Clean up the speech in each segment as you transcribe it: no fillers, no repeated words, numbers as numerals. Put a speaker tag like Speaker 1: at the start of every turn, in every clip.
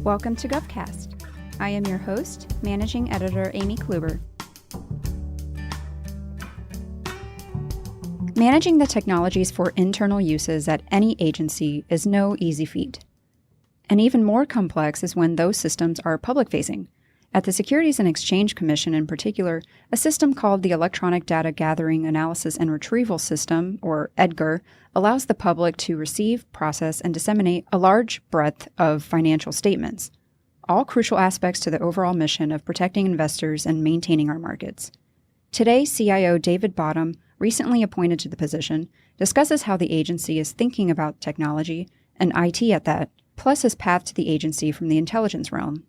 Speaker 1: Welcome to GovCast. I am your host, Managing Editor Amy Kluber. Managing the technologies for internal uses at any agency is no easy feat. And even more complex is when those systems are public-facing. At the Securities and Exchange Commission in particular, a system called the Electronic Data Gathering, Analysis, and Retrieval System, or Edgar, allows the public to receive, process, and disseminate a large breadth of financial statements, all crucial aspects to the overall mission of protecting investors and maintaining our markets. Today, CIO David Bottom, recently appointed to the position, discusses how the agency is thinking about technology, and IT at that, plus his path to the agency from the intelligence realm.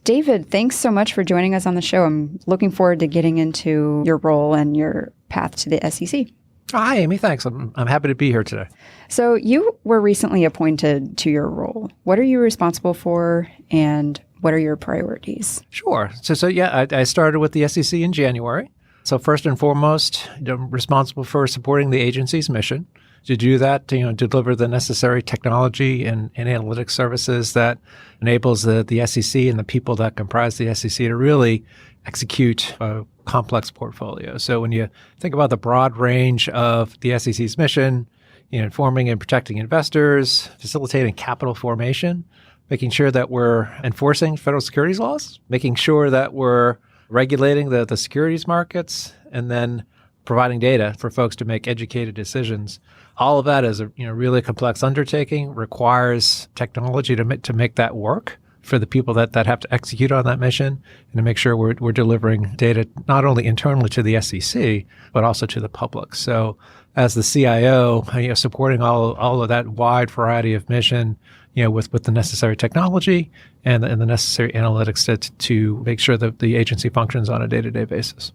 Speaker 1: David, thanks so much for joining us on the show. I'm looking forward to getting into your role and your path to the SEC.
Speaker 2: Hi, Amy. Thanks. I'm happy to be here today.
Speaker 1: So you were recently appointed to your role. What are you responsible for, and what are your priorities?
Speaker 2: Sure. I started with the SEC in January. So first and foremost, I'm responsible for supporting the agency's mission. To do that, deliver the necessary technology and analytic services that enables the SEC and the people that comprise the SEC to really execute a complex portfolio. So when you think about the broad range of the SEC's mission, informing and protecting investors, facilitating capital formation, making sure that we're enforcing federal securities laws, making sure that we're regulating the securities markets, and then providing data for folks to make educated decisions. All of that is a really complex undertaking, requires technology to make that work for the people that have to execute on that mission, and to make sure we're delivering data not only internally to the SEC, but also to the public. So as the CIO, supporting all of that wide variety of mission, with the necessary technology and the necessary analytics to make sure that the agency functions on a day-to-day basis.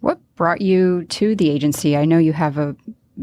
Speaker 1: What brought you to the agency? I know you have a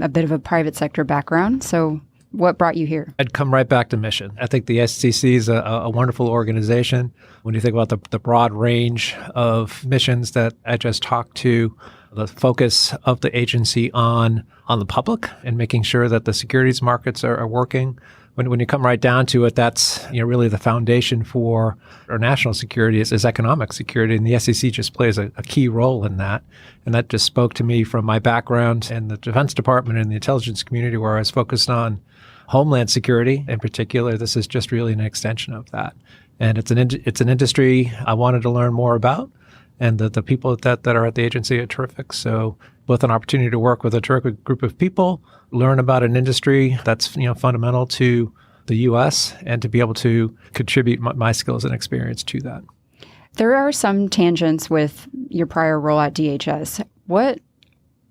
Speaker 1: bit of a private sector background, so what brought you here?
Speaker 2: I'd come right back to mission. I think the SEC is a wonderful organization. When you think about the broad range of missions that I just talked to, the focus of the agency on the public and making sure that the securities markets are working. When you come right down to it, that's really the foundation for our national security is economic security, and the SEC just plays a key role in that. And that just spoke to me from my background in the Defense Department and the intelligence community, where I was focused on Homeland Security in particular. This is just really an extension of that, and it's an industry I wanted to learn more about, and the people that are at the agency are terrific. So both an opportunity to work with a terrific group of people, learn about an industry that's fundamental to the U.S., and to be able to contribute my skills and experience to that.
Speaker 1: There are some tangents with your prior role at DHS. What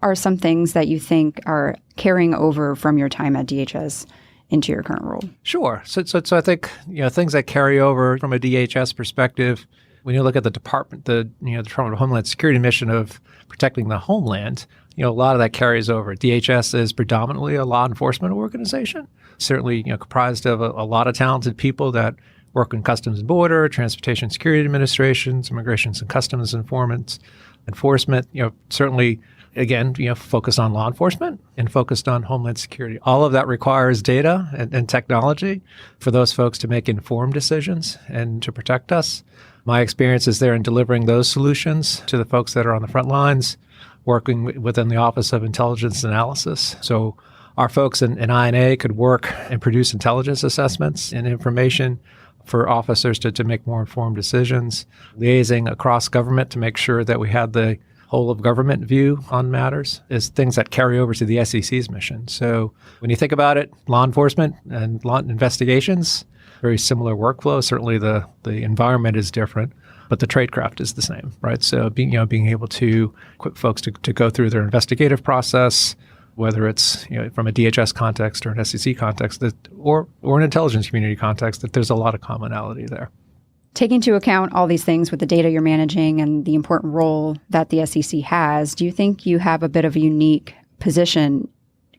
Speaker 1: are some things that you think are carrying over from your time at DHS into your current role? Sure.
Speaker 2: So I think things that carry over from a DHS perspective. When you look at the Department of Homeland Security mission of protecting the homeland, a lot of that carries over. DHS is predominantly a law enforcement organization, certainly comprised of a lot of talented people that work in Customs and Border, Transportation Security Administrations, Immigration and Customs enforcement. Certainly, again, focused on law enforcement and focused on Homeland Security. All of that requires data and technology for those folks to make informed decisions and to protect us. My experience is there in delivering those solutions to the folks that are on the front lines, working within the Office of Intelligence Analysis. So our folks in I&A could work and produce intelligence assessments and information for officers to make more informed decisions, liaising across government to make sure that we had the whole of government view on matters, is things that carry over to the SEC's mission. So when you think about it, law enforcement and law investigations, very similar workflow. Certainly the environment is different, but the tradecraft is the same, right? So being able to equip folks to go through their investigative process, whether it's from a DHS context or an SEC context, or an intelligence community context, that there's a lot of commonality there.
Speaker 1: Taking into account all these things with the data you're managing and the important role that the SEC has, do you think you have a bit of a unique position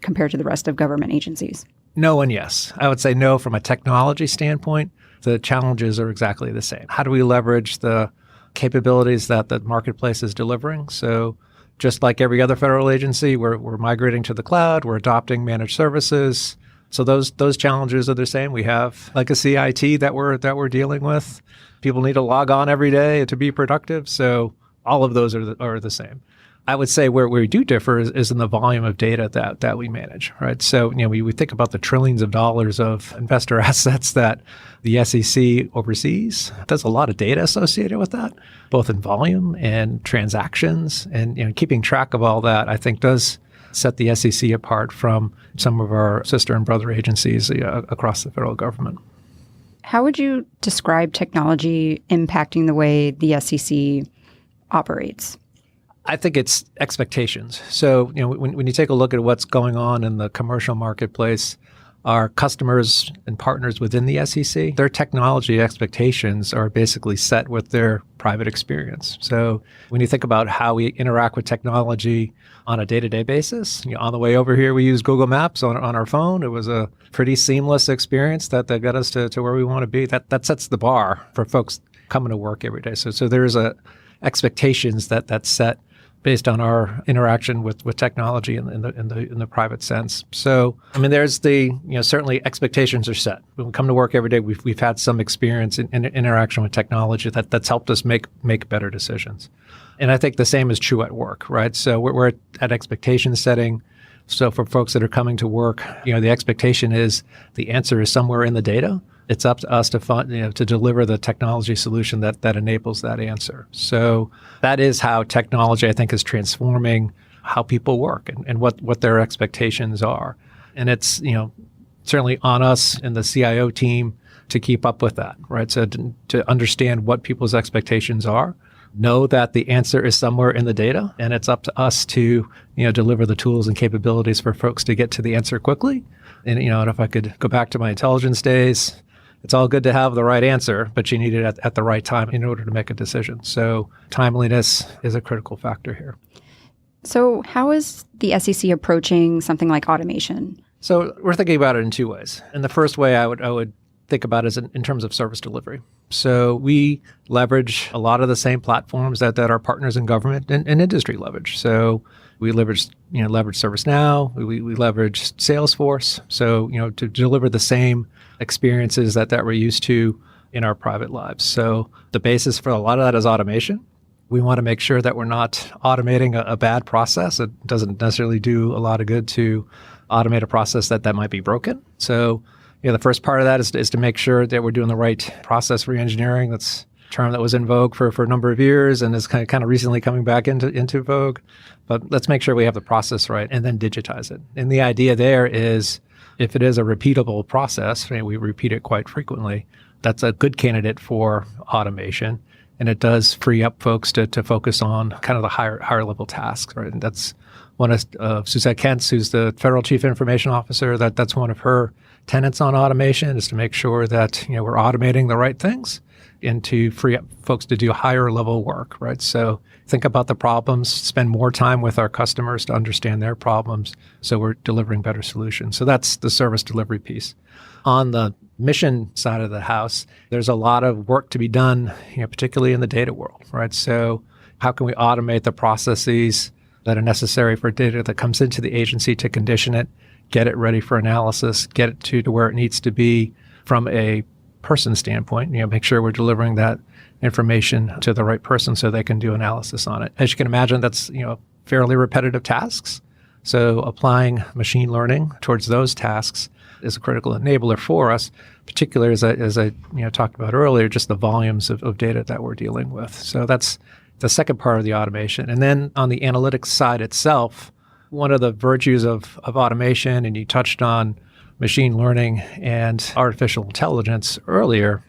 Speaker 1: compared to the rest of government agencies?
Speaker 2: No and yes. I would say no from a technology standpoint. The challenges are exactly the same. How do we leverage the capabilities that the marketplace is delivering? So just like every other federal agency, we're migrating to the cloud, we're adopting managed services, So those challenges are the same. We have legacy IT that we're dealing with. People need to log on every day to be productive. So all of those are the same. I would say where we do differ is in the volume of data that we manage, right? So, we think about the trillions of dollars of investor assets that the SEC oversees. There's a lot of data associated with that, both in volume and transactions. And, keeping track of all that, I think, does set the SEC apart from some of our sister and brother agencies across the federal government.
Speaker 1: How would you describe technology impacting the way the SEC operates?
Speaker 2: I think it's expectations. So, when you take a look at what's going on in the commercial marketplace, our customers and partners within the SEC, their technology expectations are basically set with their private experience. So when you think about how we interact with technology on a day-to-day basis, on the way over here, we use Google Maps on our phone. It was a pretty seamless experience that got us to where we want to be. That sets the bar for folks coming to work every day. So there's expectations that's set based on our interaction with technology in the private sense. So, there's certainly expectations are set. When we come to work every day, we've had some experience in interaction with technology that's helped us make better decisions. And I think the same is true at work, right? So we're at expectation setting. So for folks that are coming to work, the expectation is the answer is somewhere in the data. It's up to us to to deliver the technology solution that enables that answer. So that is how technology, I think, is transforming how people work and what their expectations are. And it's, certainly on us and the CIO team to keep up with that, right? So to understand what people's expectations are, know that the answer is somewhere in the data, and it's up to us to, deliver the tools and capabilities for folks to get to the answer quickly. And, and if I could go back to my intelligence days, it's all good to have the right answer, but you need it at the right time in order to make a decision. So timeliness is a critical factor here.
Speaker 1: So how is the SEC approaching something like automation? So
Speaker 2: we're thinking about it in two ways. And the first way I would think about is in terms of service delivery. So we leverage a lot of the same platforms that our partners in government and industry leverage. So we leverage ServiceNow, we leverage Salesforce. So, to deliver the same experiences that we're used to in our private lives. So the basis for a lot of that is automation. We want to make sure that we're not automating a bad process. It doesn't necessarily do a lot of good to automate a process that might be broken. So, the first part of that is to make sure that we're doing the right process re-engineering. That's a term that was in vogue for a number of years and is kind of recently coming back into vogue. But let's make sure we have the process right and then digitize it. And the idea there is if it is a repeatable process, we repeat it quite frequently, that's a good candidate for automation. And it does free up folks to focus on kind of the higher level tasks, right? And that's one of Suzette Kent's, who's the Federal Chief Information Officer, that's one of her tenets on automation is to make sure that, we're automating the right things and to free up folks to do higher level work, right? So think about the problems, spend more time with our customers to understand their problems so we're delivering better solutions. So that's the service delivery piece. On the mission side of the house, there's a lot of work to be done, particularly in the data world, right? So how can we automate the processes that are necessary for data that comes into the agency to condition it, get it ready for analysis, get it to where it needs to be from a person standpoint, make sure we're delivering that information to the right person so they can do analysis on it. As you can imagine, that's, fairly repetitive tasks. So applying machine learning towards those tasks is a critical enabler for us, particularly as I talked about earlier, just the volumes of data that we're dealing with. So that's the second part of the automation. And then on the analytics side itself, one of the virtues of automation, and you touched on machine learning and artificial intelligence earlier,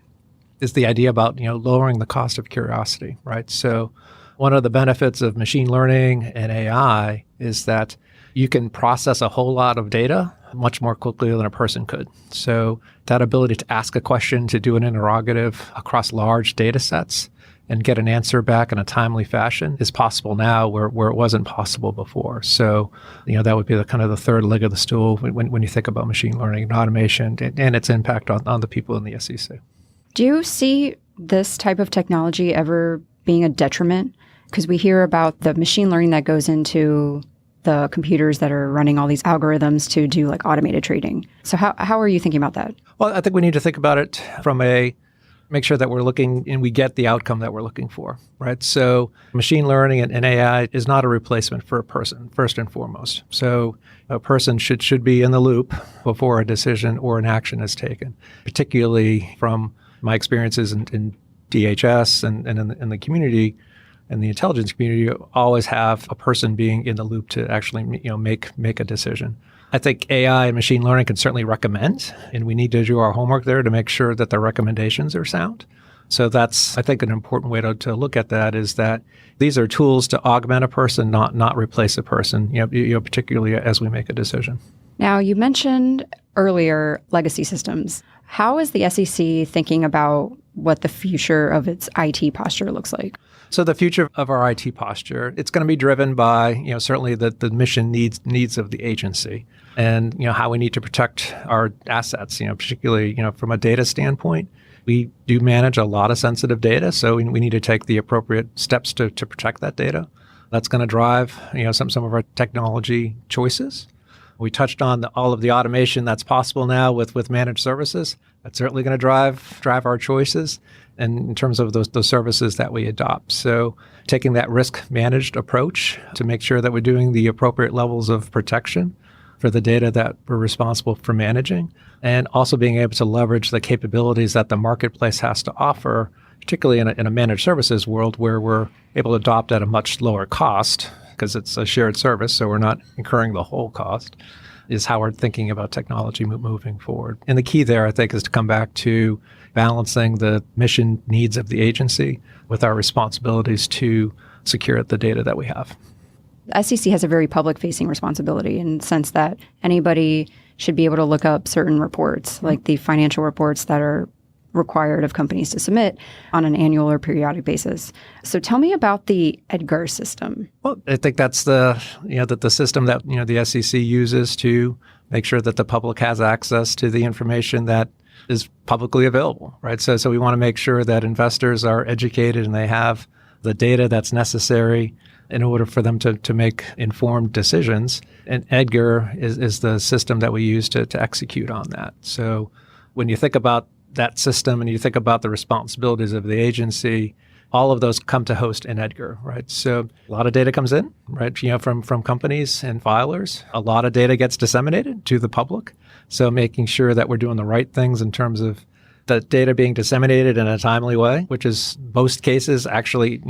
Speaker 2: is the idea about lowering the cost of curiosity, right? So one of the benefits of machine learning and AI is that you can process a whole lot of data much more quickly than a person could. So that ability to ask a question, to do an interrogative across large data sets and get an answer back in a timely fashion is possible now where it wasn't possible before. So, that would be the kind of the third leg of the stool when you think about machine learning and automation and its impact on the people in the SEC.
Speaker 1: Do you see this type of technology ever being a detriment? Because we hear about the machine learning that goes into the computers that are running all these algorithms to do like automated trading. So how are you thinking about that?
Speaker 2: Well, I think we need to think about it from make sure that we're looking and we get the outcome that we're looking for, right? So machine learning and AI is not a replacement for a person, first and foremost. So a person should be in the loop before a decision or an action is taken, particularly from my experiences in DHS and in the community and the intelligence community. You always have a person being in the loop to actually make a decision. I think AI and machine learning can certainly recommend, and we need to do our homework there to make sure that the recommendations are sound. So that's, I think, an important way to look at that is that these are tools to augment a person, not replace a person, particularly as we make a decision.
Speaker 1: Now, you mentioned earlier legacy systems. How is the SEC thinking about what the future of its IT posture looks like?
Speaker 2: So the future of our IT posture, it's going to be driven by, certainly the mission needs of the agency and, how we need to protect our assets, particularly, from a data standpoint. We do manage a lot of sensitive data, so we need to take the appropriate steps to protect that data. That's going to drive, some of our technology choices. We touched on all of the automation that's possible now with managed services. That's certainly going to drive our choices and in terms of those services that we adopt. So taking that risk-managed approach to make sure that we're doing the appropriate levels of protection for the data that we're responsible for managing, and also being able to leverage the capabilities that the marketplace has to offer, particularly in a managed services world where we're able to adopt at a much lower cost because it's a shared service, so we're not incurring the whole cost, is how we're thinking about technology moving forward. And the key there, I think, is to come back to balancing the mission needs of the agency with our responsibilities to secure the data that we have.
Speaker 1: The SEC has a very public-facing responsibility in the sense that anybody should be able to look up certain reports, like the financial reports that are required of companies to submit on an annual or periodic basis. So tell me about the Edgar system.
Speaker 2: Well, I think that's the system that the SEC uses to make sure that the public has access to the information that is publicly available, right? So we want to make sure that investors are educated and they have the data that's necessary in order for them to make informed decisions. And Edgar is the system that we use to execute on that. So when you think about that system and you think about the responsibilities of the agency, all of those come to host in Edgar, right? So a lot of data comes in, right? From companies and filers. A lot of data gets disseminated to the public. So making sure that we're doing the right things in terms of the data being disseminated in a timely way, which is most cases actually,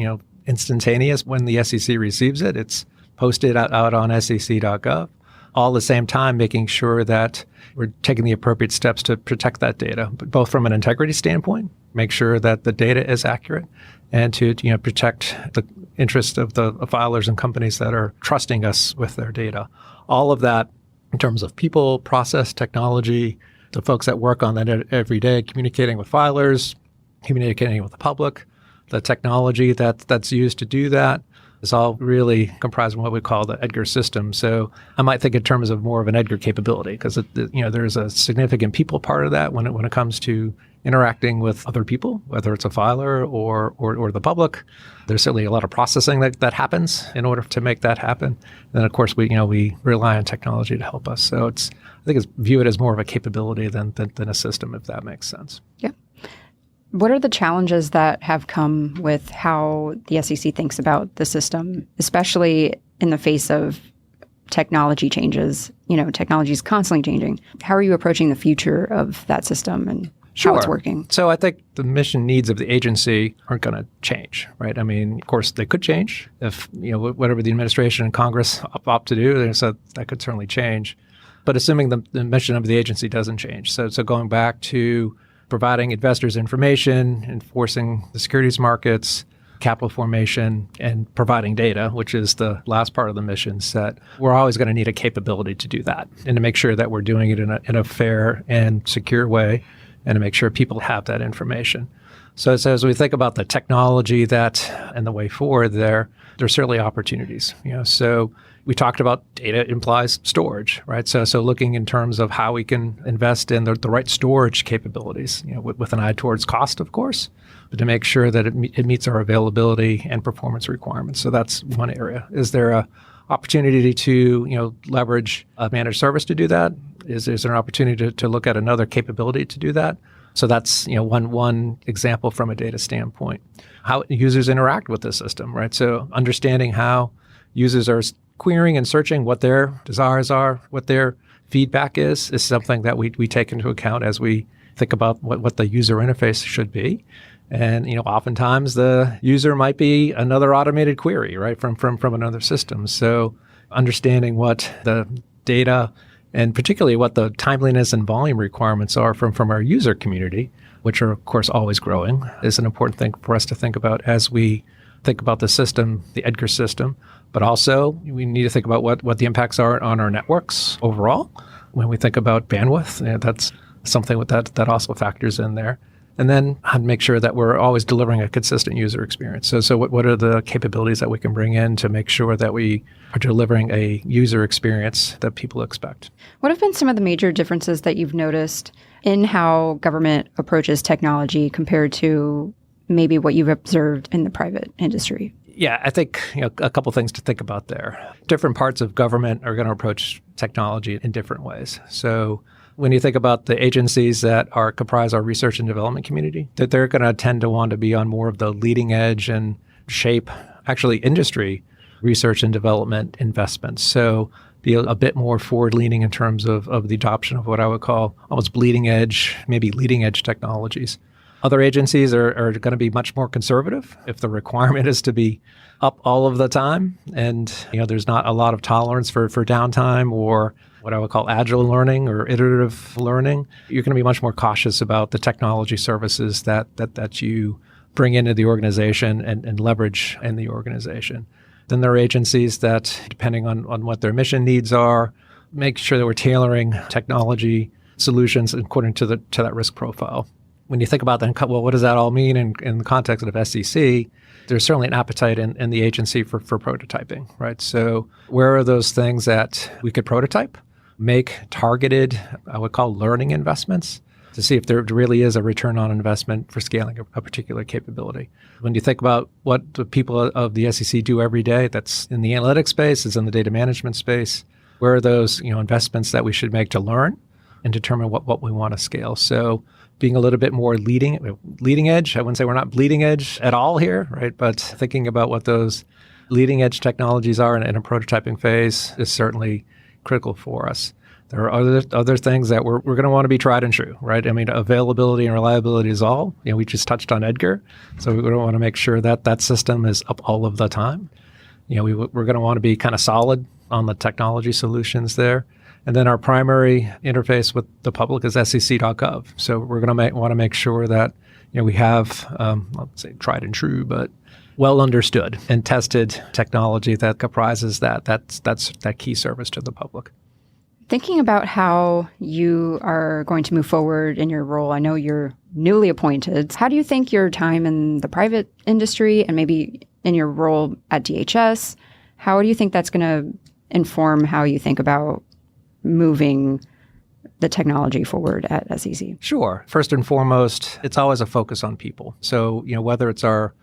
Speaker 2: instantaneous when the SEC receives it. It's posted out on sec.gov. All at the same time, making sure that we're taking the appropriate steps to protect that data, but both from an integrity standpoint, make sure that the data is accurate, and to protect the interest of the filers and companies that are trusting us with their data. All of that in terms of people, process, technology, the folks that work on that every day, communicating with filers, communicating with the public, the technology that's used to do that is all really comprised of what we call the Edgar system. So I might think in terms of more of an Edgar capability because there's a significant people part of that when it comes to interacting with other people, whether it's a filer or the public. There's certainly a lot of processing that happens in order to make that happen. And then of course we rely on technology to help us. So I think view it as more of a capability than a system, if that makes sense.
Speaker 1: Yeah. What are the challenges that have come with how the SEC thinks about the system, especially in the face of technology changes? Technology is constantly changing. How are you approaching the future of that system and how it's working?
Speaker 2: So I think the mission needs of the agency aren't going to change, right? I mean, of course, they could change if, whatever the administration and Congress opt to do, so that could certainly change. But assuming the mission of the agency doesn't change. So going back to providing investors information, enforcing the securities markets, capital formation, and providing data, which is the last part of the mission set, we're always going to need a capability to do that and to make sure that we're doing it in a fair and secure way and to make sure people have that information. So as we think about the technology and the way forward there's certainly opportunities. So we talked about data implies storage, right? So looking in terms of how we can invest in the right storage capabilities, with an eye towards cost, of course, but to make sure that it meets our availability and performance requirements. So that's one area. Is there a opportunity to, leverage a managed service to do that? Is there an opportunity to look at another capability to do that? So that's, one example from a data standpoint. How users interact with the system, right? So understanding how users are querying and searching, what their desires are, what their feedback is something that we take into account as we think about what the user interface should be. And, oftentimes the user might be another automated query, right, from another system. So understanding what the data and particularly what the timeliness and volume requirements are from our user community, which are, of course, always growing, is an important thing for us to think about as we think about the system, the Edgar system. But also, we need to think about what the impacts are on our networks overall. When we think about bandwidth, that's something that also factors in there. And then make sure that we're always delivering a consistent user experience. So what are the capabilities that we can bring in to make sure that we are delivering a user experience that people expect?
Speaker 1: What have been some of the major differences that you've noticed in how government approaches technology compared to maybe what you've observed in the private industry?
Speaker 2: Yeah, I think a couple things to think about there. Different parts of government are going to approach technology in different ways. So when you think about the agencies that comprise our research and development community, that they're going to tend to want to be on more of the leading edge and shape actually industry research and development investments. So be a bit more forward-leaning in terms of the adoption of what I would call almost bleeding edge, maybe leading edge technologies. Other agencies are going to be much more conservative if the requirement is to be up all of the time and there's not a lot of tolerance for downtime or what I would call agile learning or iterative learning. You're going to be much more cautious about the technology services that you bring into the organization and leverage in the organization. Then there are agencies that, depending on what their mission needs are, make sure that we're tailoring technology solutions according to that risk profile. When you think about that, well, what does that all mean in the context of SEC? There's certainly an appetite in the agency for prototyping, right? So where are those things that we could prototype, make targeted, I would call learning investments to see if there really is a return on investment for scaling a particular capability. When you think about what the people of the SEC do every day, that's in the analytics space, is in the data management space, where are those investments that we should make to learn and determine what we want to scale? So being a little bit more leading edge. I wouldn't say we're not bleeding edge at all here, right? But thinking about what those leading edge technologies are in a prototyping phase is certainly critical for us. There are other things that we're going to want to be tried and true, right? I mean, availability and reliability is all. We just touched on Edgar, so we're going to want to make sure that system is up all of the time. We're going to want to be kind of solid on the technology solutions there. And then our primary interface with the public is sec.gov. So we're going to want to make sure that we have, let's say, tried and true, but well understood and tested technology that comprises that's that key service to the public.
Speaker 1: Thinking about how you are going to move forward in your role, I know you're newly appointed. How do you think your time in the private industry and maybe in your role at DHS, how do you think that's going to inform how you think about moving the technology forward at SEC?
Speaker 2: Sure. First and foremost, it's always a focus on people. So, whether it's our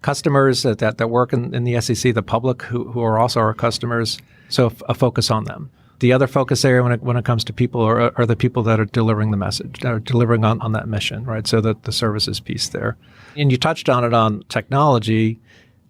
Speaker 2: customers that work in the SEC, the public who are also our customers, so a focus on them. The other focus area when it comes to people are the people that are delivering the message, that are delivering on that mission, right? So the services piece there. And you touched on it on technology.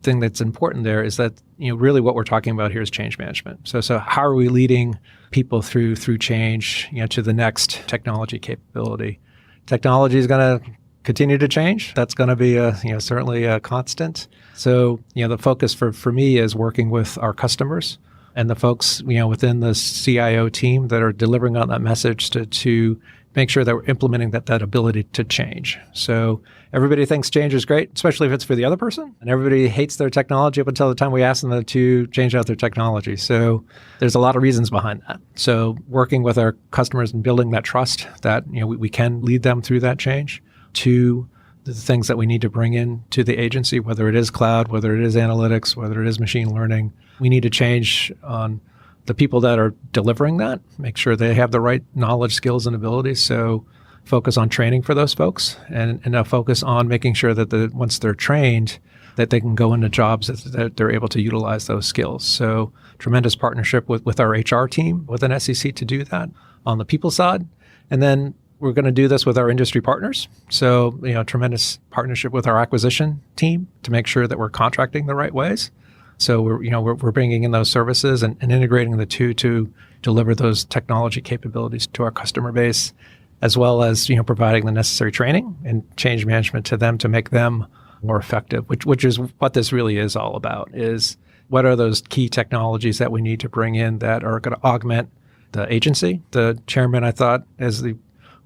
Speaker 2: Thing that's important there is that really what we're talking about here is change management. So how are we leading people through change to the next technology capability? Technology is going to continue to change. That's going to be certainly a constant. So the focus for me is working with our customers and the folks within the CIO team that are delivering on that message to make sure that we're implementing that ability to change. So everybody thinks change is great, especially if it's for the other person. And everybody hates their technology up until the time we ask them to change out their technology. So there's a lot of reasons behind that. So working with our customers and building that trust that we can lead them through that change to the things that we need to bring in to the agency, whether it is cloud, whether it is analytics, whether it is machine learning. We need to change on the people that are delivering that, make sure they have the right knowledge, skills, and abilities. So focus on training for those folks and now focus on making sure that once they're trained, that they can go into jobs that they're able to utilize those skills. So tremendous partnership with our HR team within SEC to do that on the people side. And then we're going to do this with our industry partners. So, tremendous partnership with our acquisition team to make sure that we're contracting the right ways. So we're bringing in those services and integrating the two to deliver those technology capabilities to our customer base, as well as, providing the necessary training and change management to them to make them more effective, which is what this really is all about, is what are those key technologies that we need to bring in that are going to augment the agency. The chairman, I thought, as the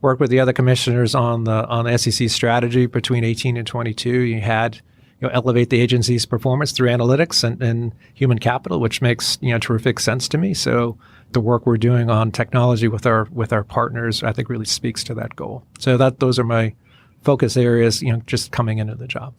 Speaker 2: worked with the other commissioners on the SEC strategy between 18 and 22, you had elevate the agency's performance through analytics and human capital, which makes terrific sense to me. So the work we're doing on technology with our partners, I think, really speaks to that goal. So those are my focus areas, just coming into the job.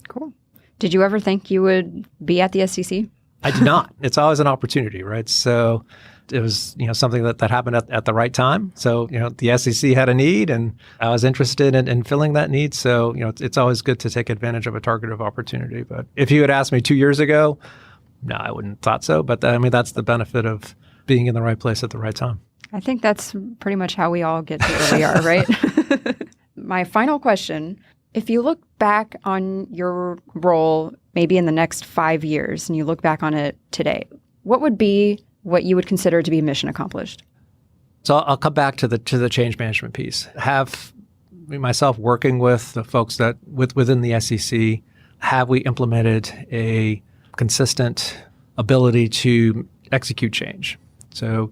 Speaker 1: Cool. Did you ever think you would be at the SEC?
Speaker 2: I did not. It's always an opportunity, right? So it was, something that happened at the right time. So, the SEC had a need and I was interested in filling that need. So, it's always good to take advantage of a targeted opportunity. But if you had asked me 2 years ago, no, I wouldn't have thought so. But that's the benefit of being in the right place at the right time.
Speaker 1: I think that's pretty much how we all get to where we are, right? My final question, if you look back on your role, maybe in the next 5 years, and you look back on it today, what would be what you would consider to be mission accomplished?
Speaker 2: So I'll come back to the change management piece. Have myself working with the folks that within the SEC, have we implemented a consistent ability to execute change? So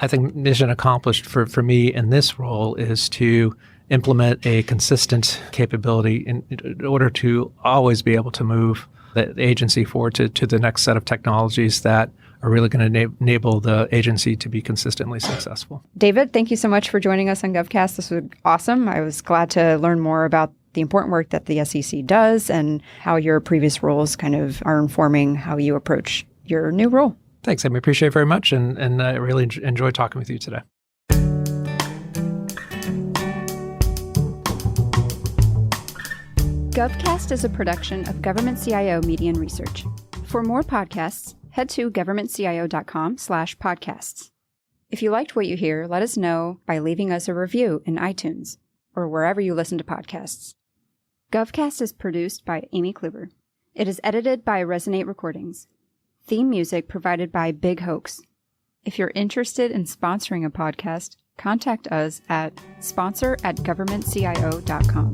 Speaker 2: I think mission accomplished for me in this role is to implement a consistent capability in order to always be able to move the agency forward to the next set of technologies that are really going to enable the agency to be consistently successful.
Speaker 1: David, thank you so much for joining us on GovCast. This was awesome. I was glad to learn more about the important work that the SEC does and how your previous roles kind of are informing how you approach your new role.
Speaker 2: Thanks. I appreciate it very much, and I really enjoyed talking with you today.
Speaker 1: GovCast is a production of Government CIO Media and Research. For more podcasts, head to governmentcio.com/podcasts. If you liked what you hear, let us know by leaving us a review in iTunes or wherever you listen to podcasts. GovCast is produced by Amy Kluber. It is edited by Resonate Recordings. Theme music provided by Big Hoax. If you're interested in sponsoring a podcast, contact us at sponsor@governmentcio.com.